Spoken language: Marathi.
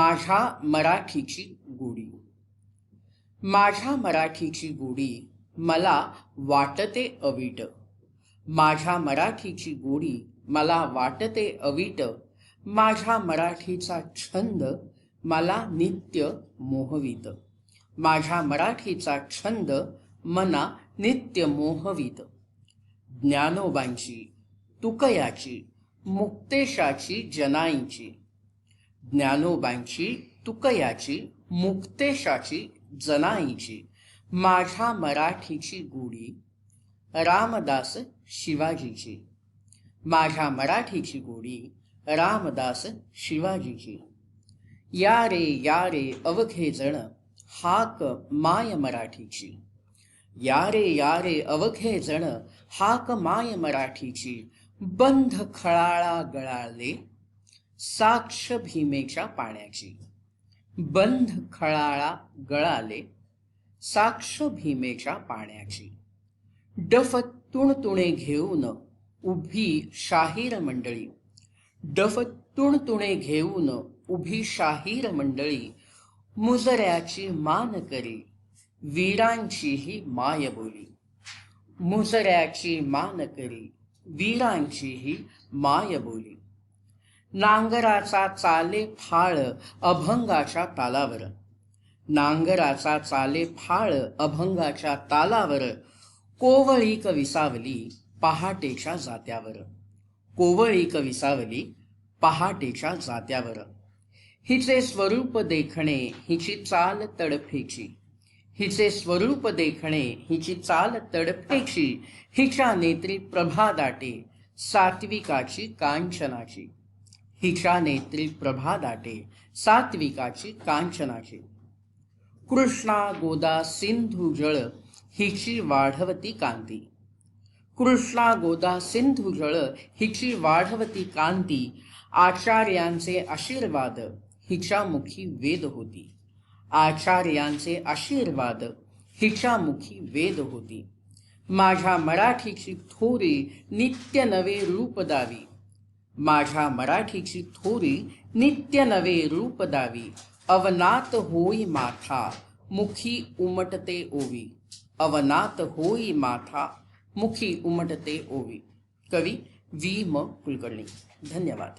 माझ्या मराठीची गोडी. माझ्या मराठीची गोडी मला वाटते अवीट. माझ्या मराठीची गोडी मला वाटते अवीट. माझ्या मराठीचा छंद मला नित्य मोहवीत. माझ्या मराठीचा छंद मना नित्य मोहवीत. ज्ञानोबांची, तुकयाची, मुक्तेशाची, जनाईची. ज्ञानोबांची, तुकयाची, मुक्तेशाची, जनाईची. माझ्या मराठीची गोडी रामदास शिवाजीची. माझ्या मराठीची गोडी रामदास शिवाजीची. या रे अवघे जण हाक माय मराठीची. या रे अवघे जण हाक माय मराठीची. बंध खळाळा गळाले साक्ष भीमेच्या पाण्याची. बंध खळाळा गळाले साक्ष भीमेच्या पाण्याची. डफ तुणतुणे घेऊन उभी शाहीर मंडळी. डफ तुणतुणे घेऊन उभी शाहीर मंडळी. मुजऱ्याची मान करी वीरांचीही माय बोली. मुजऱ्याची मान करी वीरांचीही माय बोली. नांगराचा चाले फाळ अभंगाच्या तालावर. नांगराचा चाले फाळ अभंगाच्या तालावर. कोवळीक विसावली पहाटेच्या जात्यावर. कोवळीक विसावली पहाटेच्या जात्यावर. हिचे स्वरूप देखणे हिची चाल तडफेची. हिचे स्वरूप देखणे हिची चाल तडफेची. हिच्या नेत्री प्रभा दाटे सात्विकाची कांचनाची. हिच्या नेत्री प्रभा दाटे सात्विकाची कांचनाची. कृष्णा गोदा सिंधू जळ हिची वाढवती कांती. कृष्णा गोदा सिंधू जळ हिची वाढवती कांती. आचार्यांचे आशीर्वाद हिच्या मुखी वेद होती. आचार्यांचे आशीर्वाद हिच्या मुखी वेद होती. माझ्या मराठीची थोरी नित्य नवे रूप दावी. माझ्या मराठीची थोरी नित्य नवे रूप दावी. अवनात होई माथा मुखी उमटते ओवी. अवनात होई माथा मुखी उमटते ओवी. कवी वी. म. कुलकर्णी. धन्यवाद.